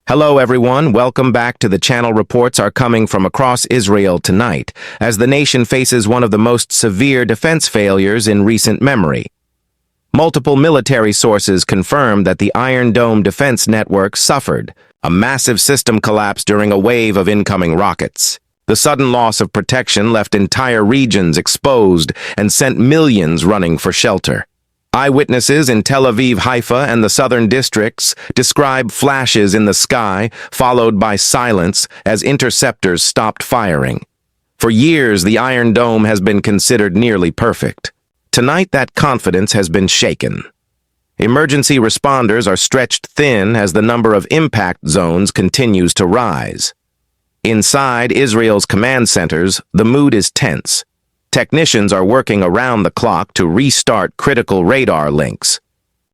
Hello everyone, welcome back to the channel. Reports are coming from across Israel tonight, as the nation faces one of the most severe defense failures in recent memory. Multiple military sources confirm that the Iron Dome defense network suffered a massive system collapse during a wave of incoming rockets. The sudden loss of protection left entire regions exposed and sent millions running for shelter. Eyewitnesses in Tel Aviv, Haifa, and the southern districts describe flashes in the sky, followed by silence as interceptors stopped firing. For years, the Iron Dome has been considered nearly perfect. Tonight, that confidence has been shaken. Emergency responders are stretched thin as the number of impact zones continues to rise. Inside Israel's command centers, the mood is tense. Technicians are working around the clock to restart critical radar links.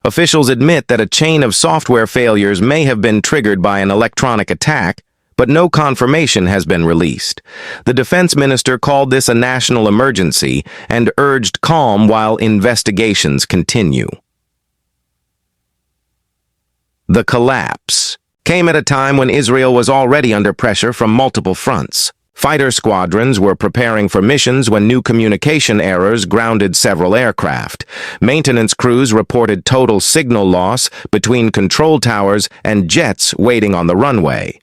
Officials admit that a chain of software failures may have been triggered by an electronic attack, but no confirmation has been released. The defense minister called this a national emergency and urged calm while investigations continue. The collapse came at a time when Israel was already under pressure from multiple fronts. Fighter squadrons were preparing for missions when new communication errors grounded several aircraft. Maintenance crews reported total signal loss between control towers and jets waiting on the runway.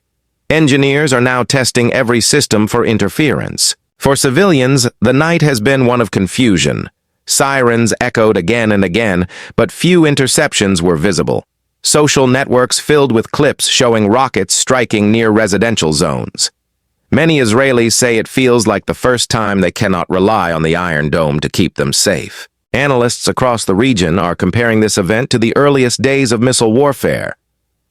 Engineers are now testing every system for interference. For civilians, the night has been one of confusion. Sirens echoed again and again, but few interceptions were visible. Social networks filled with clips showing rockets striking near residential zones. Many Israelis say it feels like the first time they cannot rely on the Iron Dome to keep them safe. Analysts across the region are comparing this event to the earliest days of missile warfare.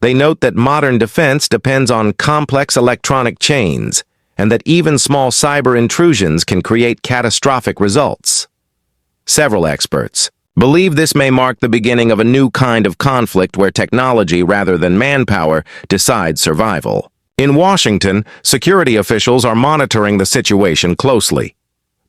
They note that modern defense depends on complex electronic chains, and that even small cyber intrusions can create catastrophic results. Several experts believe this may mark the beginning of a new kind of conflict where technology rather than manpower decides survival. In Washington, security officials are monitoring the situation closely.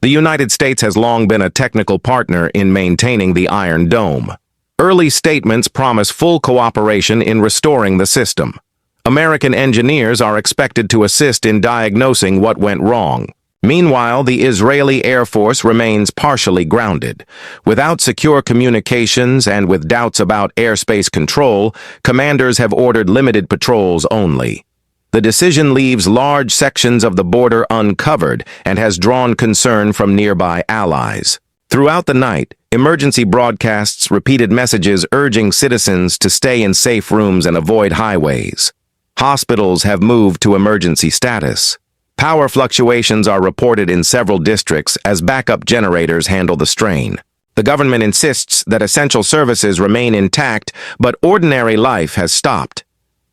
The United States has long been a technical partner in maintaining the Iron Dome. Early statements promise full cooperation in restoring the system. American engineers are expected to assist in diagnosing what went wrong. Meanwhile, the Israeli Air Force remains partially grounded. Without secure communications and with doubts about airspace control, commanders have ordered limited patrols only. The decision leaves large sections of the border uncovered and has drawn concern from nearby allies. Throughout the night, emergency broadcasts repeated messages urging citizens to stay in safe rooms and avoid highways. Hospitals have moved to emergency status. Power fluctuations are reported in several districts as backup generators handle the strain. The government insists that essential services remain intact, but ordinary life has stopped.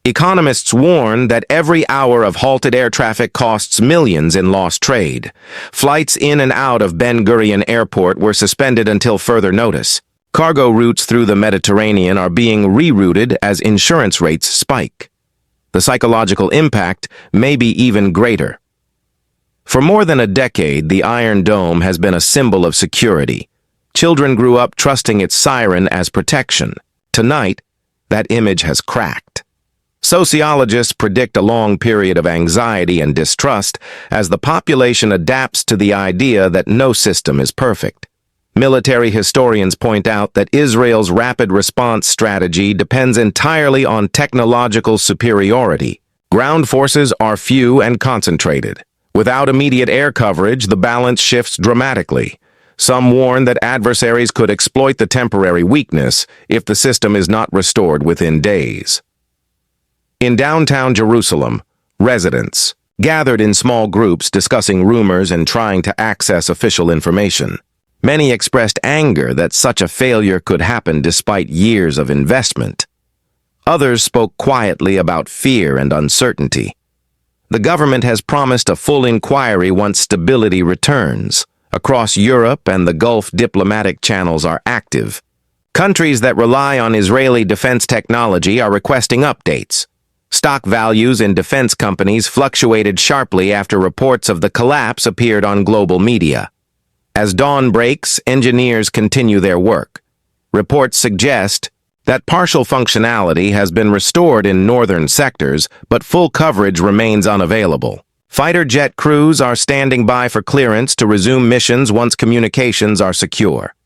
Economists warn that every hour of halted air traffic costs millions in lost trade. Flights in and out of Ben Gurion Airport were suspended until further notice. Cargo routes through the Mediterranean are being rerouted as insurance rates spike. The psychological impact may be even greater. For more than a decade, the Iron Dome has been a symbol of security. Children grew up trusting its siren as protection. Tonight, that image has cracked. Sociologists predict a long period of anxiety and distrust as the population adapts to the idea that no system is perfect. Military historians point out that Israel's rapid response strategy depends entirely on technological superiority. Ground forces are few and concentrated. Without immediate air coverage, the balance shifts dramatically. Some warn that adversaries could exploit the temporary weakness if the system is not restored within days. In downtown Jerusalem, residents gathered in small groups discussing rumors and trying to access official information. Many expressed anger that such a failure could happen despite years of investment. Others spoke quietly about fear and uncertainty. The government has promised a full inquiry once stability returns. Across Europe and the Gulf, diplomatic channels are active. Countries that rely on Israeli defense technology are requesting updates. Stock values in defense companies fluctuated sharply after reports of the collapse appeared on global media. As dawn breaks, engineers continue their work. Reports suggest That partial functionality has been restored in northern sectors, but full coverage remains unavailable. Fighter jet crews are standing by for clearance to resume missions once communications are secure.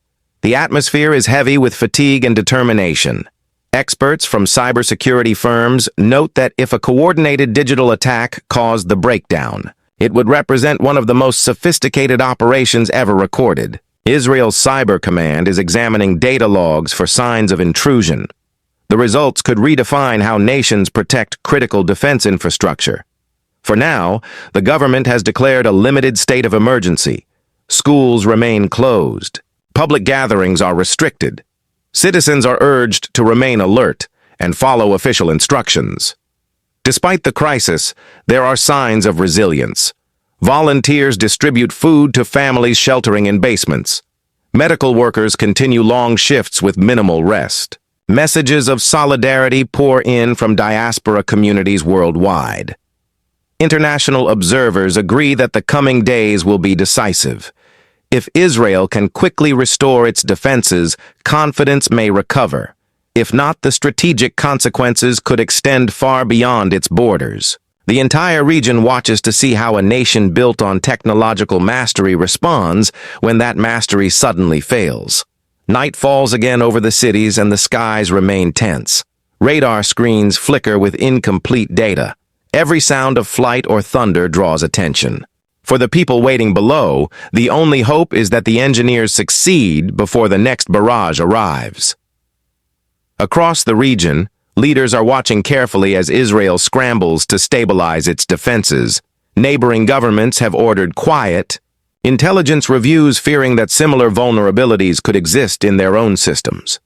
The atmosphere is heavy with fatigue and determination. Experts from cybersecurity firms note that if a coordinated digital attack caused the breakdown, it would represent one of the most sophisticated operations ever recorded. Israel's Cyber Command is examining data logs for signs of intrusion. The results could redefine how nations protect critical defense infrastructure. For now, the government has declared a limited state of emergency. Schools remain closed. Public gatherings are restricted. Citizens are urged to remain alert and follow official instructions. Despite the crisis, there are signs of resilience. Volunteers distribute food to families sheltering in basements. Medical workers continue long shifts with minimal rest. Messages of solidarity pour in from diaspora communities worldwide. International observers agree that the coming days will be decisive. If Israel can quickly restore its defenses, confidence may recover. If not, the strategic consequences could extend far beyond its borders. The entire region watches to see how a nation built on technological mastery responds when that mastery suddenly fails. Night falls again over the cities and the skies remain tense. Radar screens flicker with incomplete data. Every sound of flight or thunder draws attention. For the people waiting below, the only hope is that the engineers succeed before the next barrage arrives. Across the region, leaders are watching carefully as Israel scrambles to stabilize its defenses. Neighboring governments have ordered quiet. Intelligence reviews fearing that similar vulnerabilities could exist in their own systems.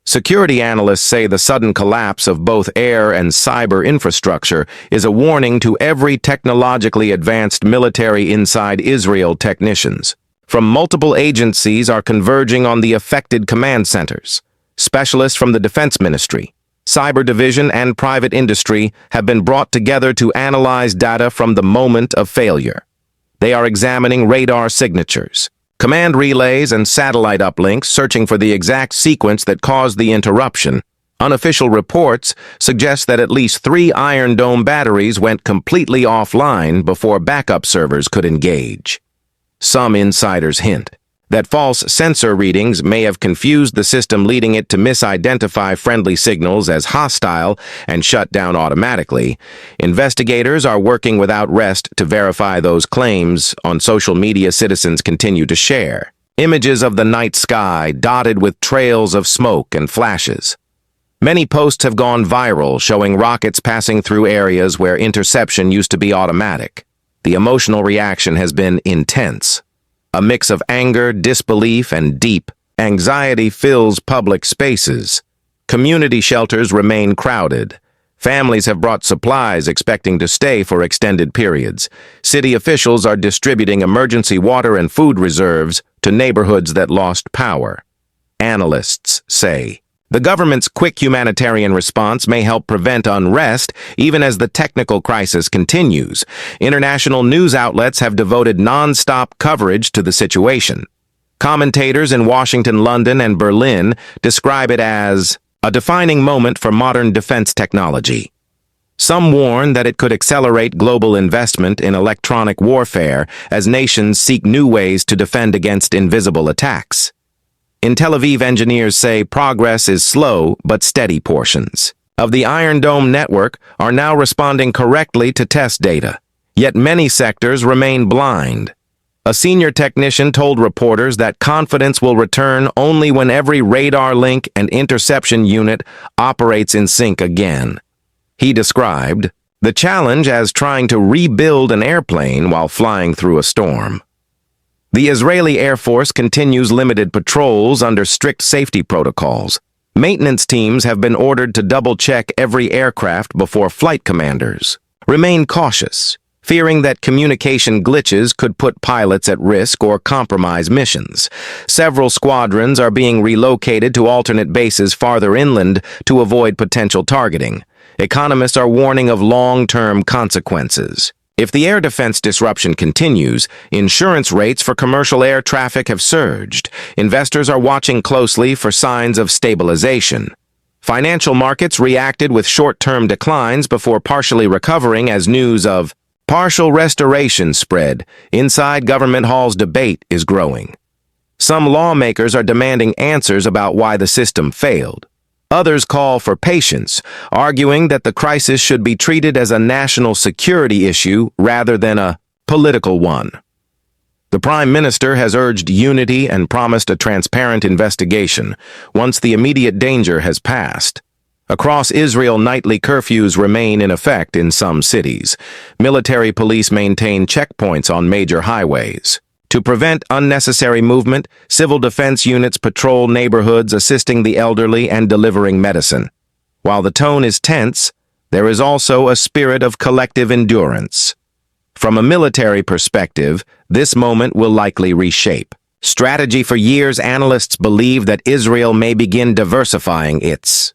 Security analysts say the sudden collapse of both air and cyber infrastructure is a warning to every technologically advanced military inside Israel technicians. From multiple agencies are converging on the affected command centers. Specialists from the Defense Ministry, Cyber Division, and private industry have been brought together to analyze data from the moment of failure. They are examining radar signatures, command relays, and satellite uplinks, searching for the exact sequence that caused the interruption. Unofficial reports suggest that at least 3 Iron Dome batteries went completely offline before backup servers could engage. Some insiders hint that false sensor readings may have confused the system, leading it to misidentify friendly signals as hostile and shut down automatically. Investigators are working without rest to verify those claims. On social media, citizens continue to share images of the night sky dotted with trails of smoke and flashes. Many posts have gone viral, showing rockets passing through areas where interception used to be automatic. The emotional reaction has been intense. A mix of anger, disbelief, and deep anxiety fills public spaces. Community shelters remain crowded. Families have brought supplies expecting to stay for extended periods. City officials are distributing emergency water and food reserves to neighborhoods that lost power. Analysts say the government's quick humanitarian response may help prevent unrest even as the technical crisis continues. International news outlets have devoted non-stop coverage to the situation. Commentators in Washington, London, and Berlin describe it as a defining moment for modern defense technology. Some warn that it could accelerate global investment in electronic warfare as nations seek new ways to defend against invisible attacks. In Tel Aviv, engineers say progress is slow but steady. Portions of the Iron Dome network are now responding correctly to test data, yet many sectors remain blind. A senior technician told reporters that confidence will return only when every radar link and interception unit operates in sync again. He described the challenge as trying to rebuild an airplane while flying through a storm. The Israeli Air Force continues limited patrols under strict safety protocols. Maintenance teams have been ordered to double-check every aircraft before flight. Commanders remain cautious, fearing that communication glitches could put pilots at risk or compromise missions. Several squadrons are being relocated to alternate bases farther inland to avoid potential targeting. Economists are warning of long-term consequences. If the air defense disruption continues, insurance rates for commercial air traffic have surged. Investors are watching closely for signs of stabilization. Financial markets reacted with short-term declines before partially recovering as news of partial restoration spread. Inside government halls, debate is growing. Some lawmakers are demanding answers about why the system failed. Others call for patience, arguing that the crisis should be treated as a national security issue rather than a political one. The Prime Minister has urged unity and promised a transparent investigation once the immediate danger has passed. Across Israel, nightly curfews remain in effect in some cities. Military police maintain checkpoints on major highways. To prevent unnecessary movement, civil defense units patrol neighborhoods, assisting the elderly and delivering medicine. While the tone is tense, there is also a spirit of collective endurance. From a military perspective, this moment will likely reshape strategy. For years, analysts believe that Israel may begin diversifying its